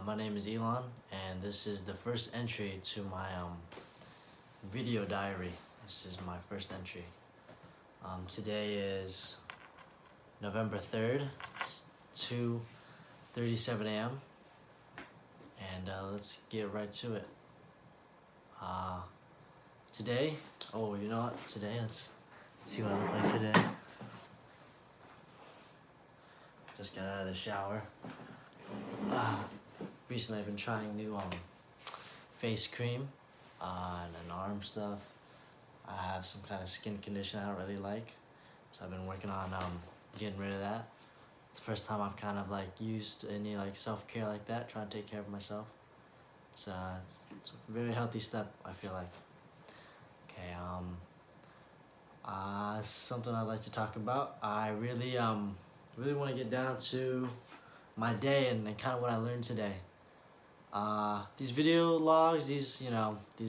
My name is Elon, and this is the first entry to my video diary. This is my first entry. Today is November 3rd, it's 2:37 a.m. and let's get right to it. Today, you know what? Today, let's see what I look like today. Just got out of the shower. Recently I've been trying new face cream and arm stuff. I have some kind of skin condition I don't really like, so I've been working on getting rid of that. It's the first time I've kind of like used any like self-care like that, trying to take care of myself. It's a very healthy step, I feel like. Okay, something I'd like to talk about. I really want to get down to my day and kind of what I learned today. These video logs, these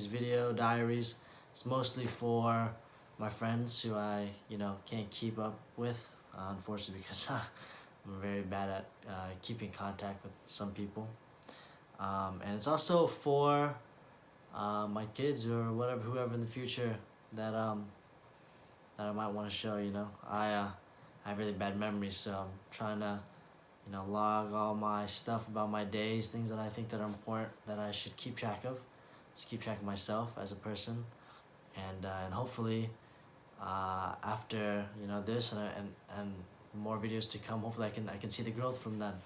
video diaries, it's mostly for my friends who I can't keep up with, unfortunately, because I'm very bad at keeping contact with some people. And it's also for my kids or whoever in the future that I might want to show. I have really bad memories, so I'm trying to log all my stuff about my days, things that I think that are important that I should keep track of. Just keep track of myself as a person, and hopefully after this and more videos to come, hopefully I can see the growth from them.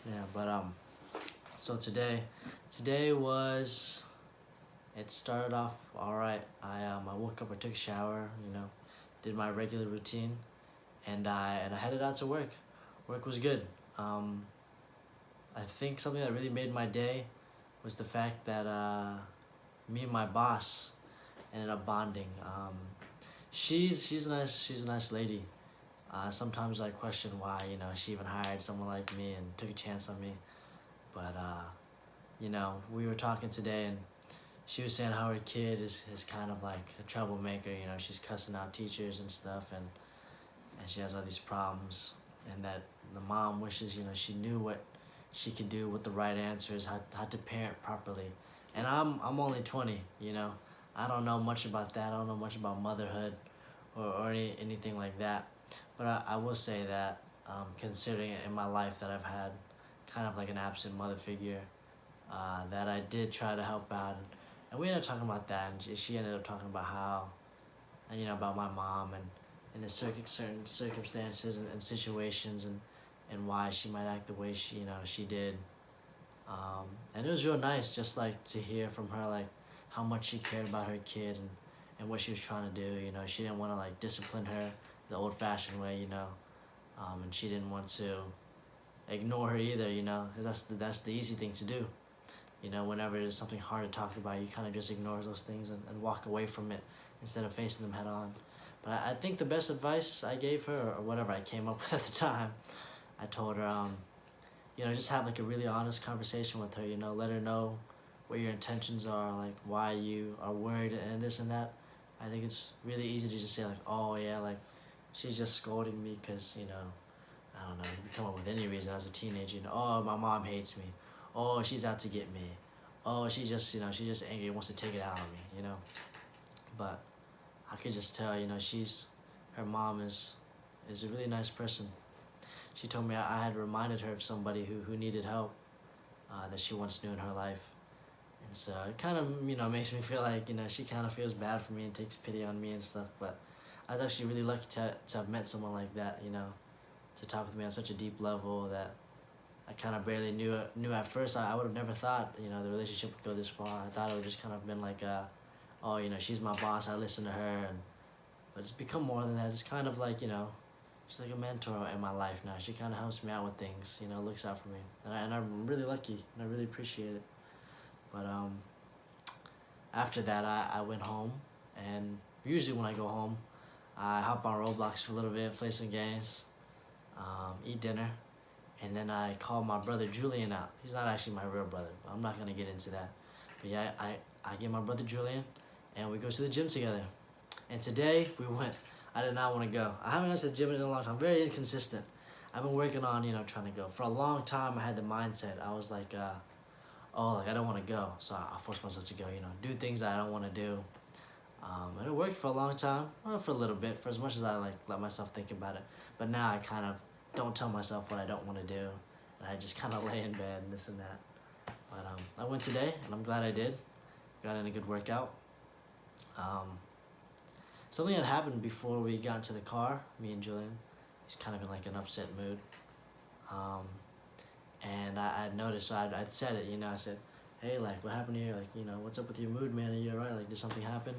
Yeah, but so today it started off all right. I woke up, I took a shower, did my regular routine, and I headed out to work. Work was good. I think something that really made my day was the fact that me and my boss ended up bonding. She's a nice lady. Sometimes I question why she even hired someone like me and took a chance on me. But we were talking today, and she was saying how her kid is kind of like a troublemaker. She's cussing out teachers and stuff, and she has all these problems, and that the mom wishes she knew what she could do, what the right answer is, how to parent properly. And I'm only 20. I don't know much about that. I don't know much about motherhood or anything like that. But I will say that considering in my life that I've had kind of like an absent mother figure, that I did try to help out, and we ended up talking about that, and she ended up talking about how about my mom and the certain circumstances and situations and why she might act the way she did. And it was real nice just like to hear from her like how much she cared about her kid and what she was trying to do. She didn't want to like discipline her the old-fashioned way, and she didn't want to ignore her either, 'cause that's the easy thing to do. Whenever there's something hard to talk about, you kind of just ignore those things and walk away from it instead of facing them head on. But I think the best advice I gave her, or whatever I came up with at the time, I told her, just have like a really honest conversation with her, let her know what your intentions are, like why you are worried and this and that. I think it's really easy to just say like, oh yeah, like she's just scolding me because, I don't know, you come up with any reason as a teenager, oh, my mom hates me. Oh, she's out to get me. Oh, she's just angry and wants to take it out on me, But I could just tell, her mom is a really nice person. She told me I had reminded her of somebody who needed help, that she once knew in her life. And so it kind of, makes me feel like, she kind of feels bad for me and takes pity on me and stuff. But I was actually really lucky to have met someone like that, to talk with me on such a deep level that I kind of barely knew at first. I would have never thought, the relationship would go this far. I thought it would just kind of been like, oh, she's my boss, I listen to her. But it's become more than that. It's kind of like, she's like a mentor in my life now. She kind of helps me out with things, looks out for me. And I'm really lucky, and I really appreciate it. But after that, I went home, and usually when I go home, I hop on Roblox for a little bit, play some games, eat dinner, and then I call my brother Julian out. He's not actually my real brother, but I'm not going to get into that. But yeah, I get my brother Julian, and we go to the gym together. And today, we went. I did not want to go. I haven't gone to the gym in a long time. I'm very inconsistent. I've been working on, trying to go. For a long time, I had the mindset. I was like, oh, like I don't want to go, so I force myself to go. Do things that I don't want to do. And it worked for a long time, well, for a little bit, for as much as I like let myself think about it. But now I kind of don't tell myself what I don't want to do, and I just kind of lay in bed and this and that. But I went today, and I'm glad I did. Got in a good workout. Something had happened before we got into the car, me and Julian. He's kind of in like an upset mood. And I'd noticed, so I'd said it, I said, hey, like, what happened here? Like, what's up with your mood, man? Are you alright? Like, did something happen?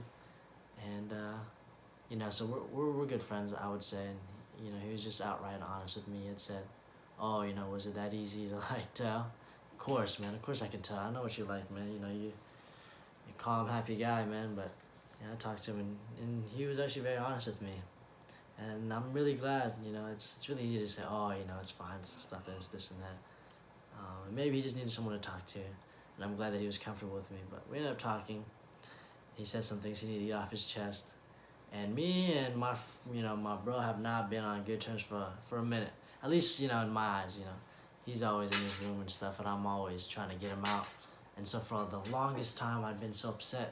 And, so we're good friends, I would say. And, he was just outright honest with me. He had said, oh, was it that easy to, like, tell? Of course, man. Of course I can tell. I know what you like, man. You're a calm, happy guy, man. But, I talked to him, and he was actually very honest with me. And I'm really glad, it's really easy to say, oh, it's fine, it's nothing, it's this and that. And maybe he just needed someone to talk to, and I'm glad that he was comfortable with me. But we ended up talking. He said some things he needed to get off his chest. And me and my bro have not been on good terms for a minute. At least, in my eyes, He's always in his room and stuff, and I'm always trying to get him out. And so for the longest time, I'd been so upset.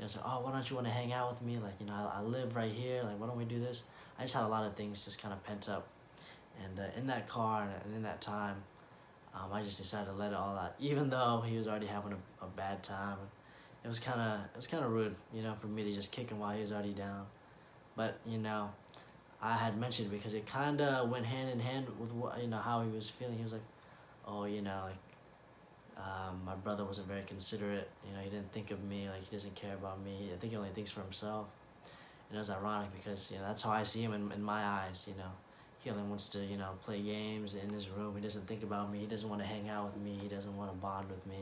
So, oh, why don't you want to hang out with me? Like, I live right here. Like, why don't we do this? I just had a lot of things just kind of pent up. And in that car and in that time, I just decided to let it all out. Even though he was already having a bad time, it was kind of rude, for me to just kick him while he was already down. But I had mentioned, because it kind of went hand in hand with what, how he was feeling. He was like, oh, like. My brother wasn't very considerate. He didn't think of me. Like, he doesn't care about me. I think he only thinks for himself. And it was ironic because that's how I see him in my eyes. He only wants to play games in his room. He doesn't think about me. He doesn't want to hang out with me. He doesn't want to bond with me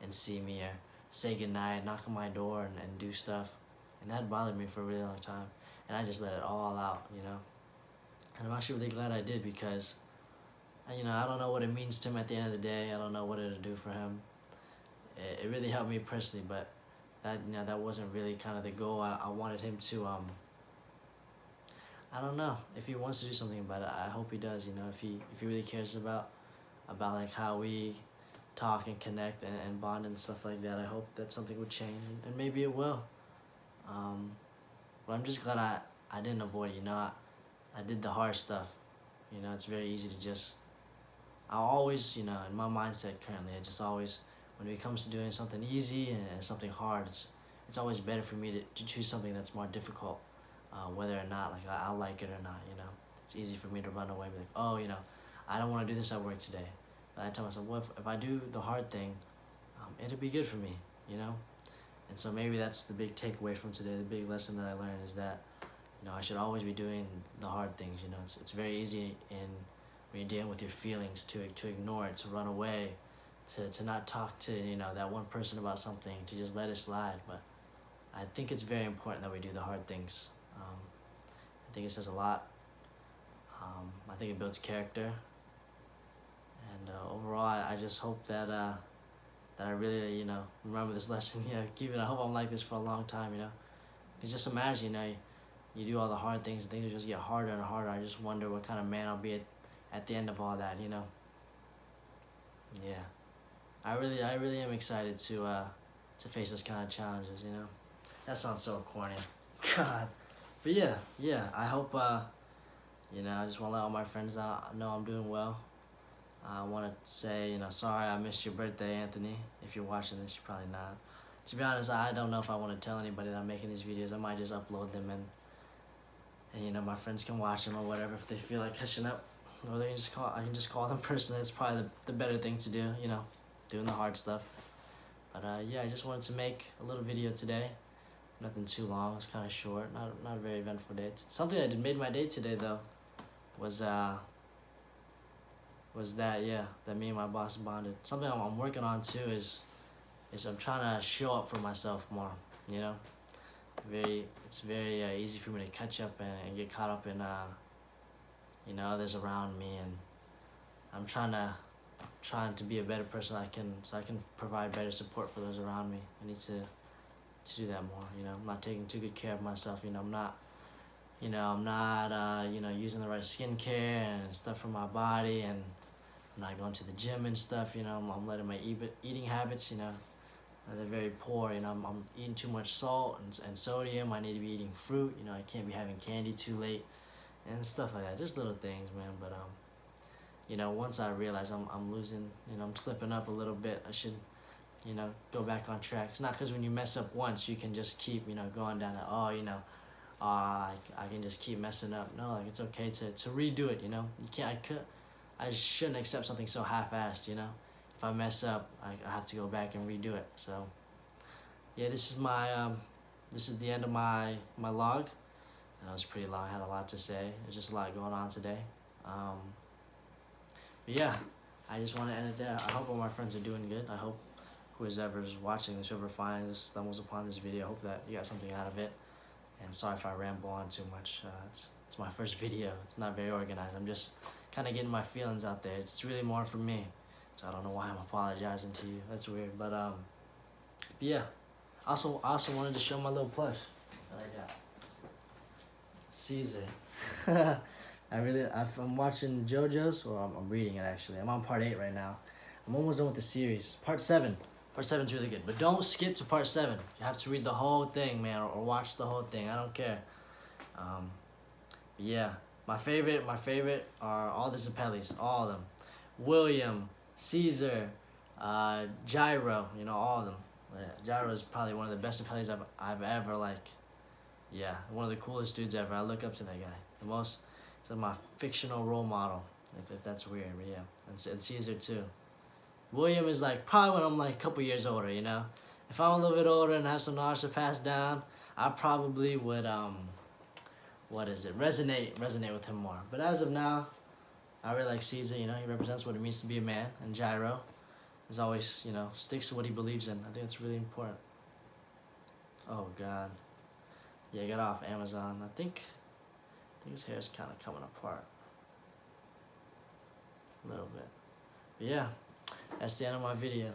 and see me or say goodnight, knock on my door and do stuff. And that bothered me for a really long time. And I just let it all out. And I'm actually really glad I did, because I don't know what it means to him at the end of the day. I don't know what it'll do for him. It really helped me personally, but that wasn't really kind of the goal. I wanted him to, I don't know, if he wants to do something about it, I hope he does, if he really cares about like how we talk and connect and bond and stuff like that. I hope that something would change, and maybe it will. But I'm just glad I didn't avoid it, I did the hard stuff. It's very easy to just, I always, in my mindset currently, I just always, when it comes to doing something easy and something hard, it's always better for me to choose something that's more difficult, whether or not, like, I like it or not, It's easy for me to run away and be like, oh, I don't want to do this at work today. But I tell myself, well, if I do the hard thing, it'll be good for me, And so maybe that's the big takeaway from today, the big lesson that I learned is that, I should always be doing the hard things, It's very easy when you're dealing with your feelings to ignore it, to run away, to not talk to, that one person about something, to just let it slide. But I think it's very important that we do the hard things. I think it says a lot. I think it builds character. And overall, I just hope that that I really, remember this lesson. I hope I'm like this for a long time. Cause just imagine, you do all the hard things, and things just get harder and harder. I just wonder what kind of man I'll be at the end of all that. Yeah, I really am excited to face this kind of challenges. That sounds so corny. God, but yeah. I hope I just want to let all my friends know I'm doing well. I want to say, sorry I missed your birthday, Anthony. If you're watching this, you're probably not. To be honest, I don't know if I want to tell anybody that I'm making these videos. I might just upload them and my friends can watch them or whatever if they feel like catching up. Or I can just call them personally. It's probably the better thing to do, doing the hard stuff. But yeah, I just wanted to make a little video today. Nothing too long. It's kind of short. Not a very eventful day. Something that made my day today though was that that me and my boss bonded. Something I'm working on too is I'm trying to show up for myself more. It's very easy for me to catch up and get caught up in others around me, and I'm trying to be a better person so I can provide better support for those around me. I need to do that more. I'm not taking too good care of myself. I'm not I'm not, using the right skincare and stuff for my body, and I'm not going to the gym and stuff. I'm letting my eating habits, they're very poor. I'm eating too much salt and sodium. I need to be eating fruit. I can't be having candy too late and stuff like that. Just little things, man. But once I realize I'm losing, I'm slipping up a little bit, I should, go back on track. It's not because when you mess up once, you can just keep, going down that, I can just keep messing up. No, like, it's okay to redo it, You can't, I shouldn't accept something so half-assed, If I mess up, I have to go back and redo it. So, yeah, this is the end of my log. That was pretty long. I had a lot to say. There's just a lot going on today. But yeah, I just want to end it there. I hope all my friends are doing good. I hope whoever's watching this, whoever stumbles upon this video, I hope that you got something out of it. And sorry if I ramble on too much. It's my first video. It's not very organized. I'm just kind of getting my feelings out there. It's really more for me. So I don't know why I'm apologizing to you. That's weird. But yeah. I also wanted to show my little plush that I got. Caesar. I'm watching JoJo's, or I'm reading it actually. I'm on part 8 right now. I'm almost done with the series. Part 7. Part 7's really good, but don't skip to part 7. You have to read the whole thing, man, or watch the whole thing. I don't care. Yeah, my favorite are all the Zappellis, all of them. William, Caesar, Gyro, all of them. Yeah, Gyro is probably one of the best Zappellis I've ever one of the coolest dudes ever. I look up to that guy. He's my fictional role model, if that's weird, but yeah. And Caesar too. William is probably when I'm a couple years older, If I'm a little bit older and have some knowledge to pass down, I probably would, resonate with him more. But as of now, I really like Caesar, he represents what it means to be a man. And Gyro is always, sticks to what he believes in. I think it's really important. Oh, God. Yeah, I got off Amazon. I think his hair's kind of coming apart. A little bit. But yeah, that's the end of my video.